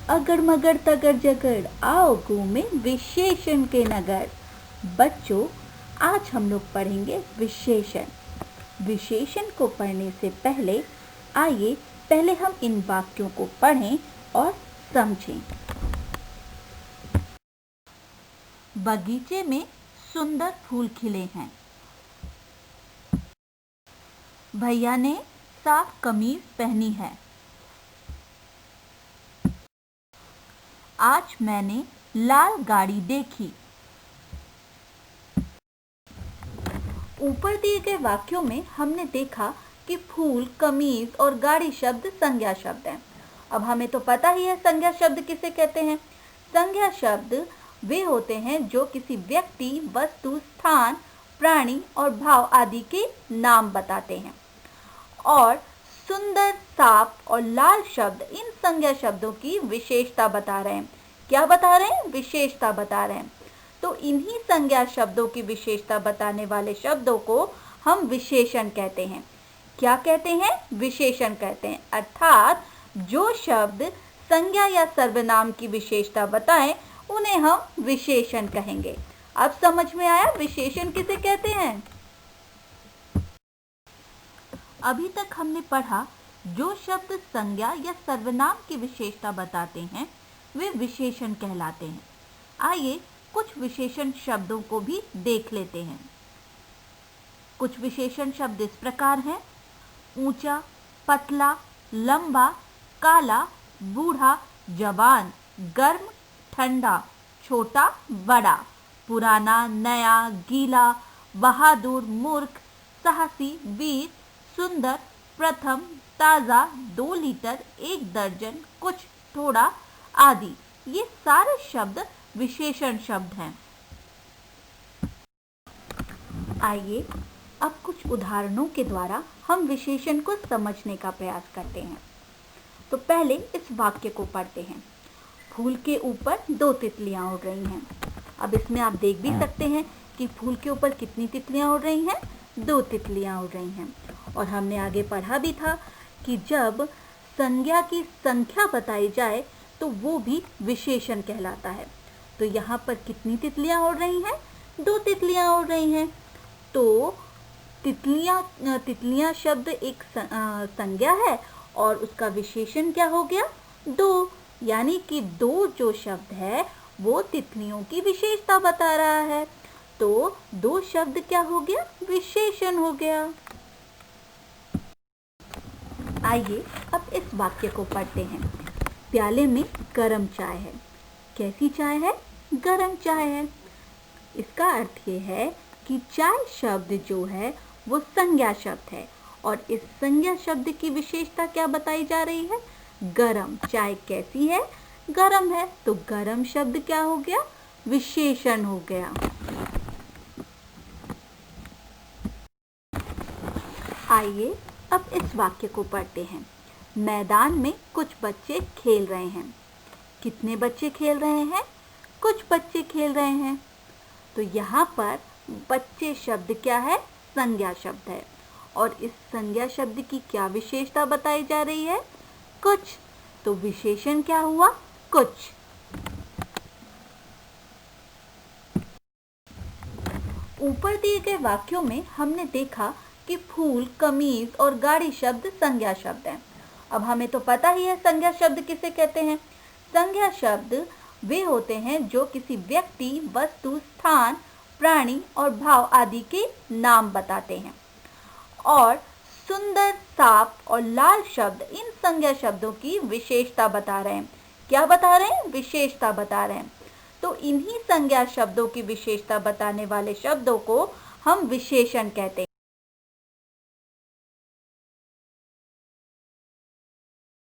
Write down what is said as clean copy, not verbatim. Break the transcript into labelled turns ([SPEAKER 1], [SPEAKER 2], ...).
[SPEAKER 1] अगर मगर तगर जगर आओ घूमे विशेषण के नगर। बच्चों, आज हम लोग पढ़ेंगे विशेषण। विशेषण को पढ़ने से पहले आइए पहले हम इन वाक्यों को पढ़ें और समझें। बगीचे में सुंदर फूल खिले हैं। भैया ने साफ कमीज पहनी है। आज मैंने लाल गाड़ी देखी। ऊपर दिए गए वाक्यों में हमने देखा कि फूल, कमीज और गाड़ी शब्द संज्ञा शब्द हैं। अब हमें तो पता ही है संज्ञा शब्द किसे कहते हैं। संज्ञा शब्द वे होते हैं जो किसी व्यक्ति, वस्तु, स्थान, प्राणी और भाव आदि के नाम बताते हैं। और सुंदर, साफ और लाल शब्द इन संज्ञा शब्दों की विशेषता बता रहे हैं। क्या बता रहे हैं? विशेषता बता रहे हैं। तो इन्हीं संज्ञा शब्दों की विशेषता बताने वाले शब्दों को हम विशेषण कहते हैं। क्या कहते हैं? विशेषण कहते हैं। अर्थात जो शब्द संज्ञा या सर्वनाम की विशेषता बताएं उन्हें हम विशेषण कहेंगे। अब समझ में आया विशेषण किसे कहते हैं? अभी तक हमने पढ़ा जो शब्द संज्ञा या सर्वनाम की विशेषता बताते हैं वे विशेषण कहलाते हैं। आइए कुछ विशेषण शब्दों को भी देख लेते हैं। कुछ विशेषण शब्द इस प्रकार हैं: ऊंचा, पतला, लंबा, काला, बूढ़ा, जवान, गर्म, ठंडा, छोटा, बड़ा, पुराना, नया, गीला, बहादुर, मूर्ख, साहसी, वीर, सुंदर, प्रथम, ताजा, 2 लीटर, 1 दर्जन, कुछ, थोड़ा आदि। ये सारे शब्द विशेषण शब्द हैं। आइए अब कुछ उदाहरणों के द्वारा हम विशेषण को समझने का प्रयास करते हैं। तो पहले इस वाक्य को पढ़ते हैं। फूल के ऊपर 2 तितलियां उड़ रही हैं। अब इसमें आप देख भी सकते हैं कि फूल के ऊपर कितनी तितलियां उड़ रही हैं? 2 तितलियां उड़ रही हैं। और हमने आगे पढ़ा भी था कि जब संज्ञा की संख्या बताई जाए तो वो भी विशेषण कहलाता है। तो यहाँ पर कितनी तितलियां उड़ रही हैं? 2 तितलियां उड़ रही हैं। तो तितलियां शब्द एक संज्ञा है और उसका विशेषण क्या हो गया? 2। यानी कि 2 जो शब्द है वो तितलियों की विशेषता बता रहा है। तो 2 शब्द क्या हो गया? विशेषण हो गया। आइए अब इस वाक्य को पढ़ते हैं। प्याले में गरम चाय है। कैसी चाय है? गरम चाय है। इसका अर्थ ये है कि चाय शब्द जो है वो संज्ञा शब्द है और इस संज्ञा शब्द की विशेषता क्या बताई जा रही है? गरम। चाय कैसी है? गरम है। तो गरम शब्द क्या हो गया? विशेषण हो गया। आइए अब इस वाक्य को पढ़ते हैं। मैदान में कुछ बच्चे खेल रहे हैं। कितने बच्चे खेल रहे हैं? कुछ बच्चे खेल रहे हैं। तो यहाँ पर बच्चे शब्द क्या है? संज्ञा शब्द है और इस संज्ञा शब्द की क्या विशेषता बताई जा रही है? कुछ। तो विशेषण क्या हुआ? कुछ। ऊपर दिए गए वाक्यों में हमने देखा कि फूल, कमीज और गाड़ी शब्द संज्ञा शब्द हैं। अब हमें तो पता ही है संज्ञा शब्द किसे कहते हैं। संज्ञा शब्द वे होते हैं जो किसी व्यक्ति, वस्तु, स्थान, प्राणी और भाव आदि के नाम बताते हैं। और सुंदर, साफ और लाल शब्द इन संज्ञा शब्दों की विशेषता बता रहे हैं। क्या बता रहे हैं? विशेषता बता रहे हैं। तो इन्हीं संज्ञा शब्दों की विशेषता बताने वाले शब्दों को हम विशेषण कहते हैं।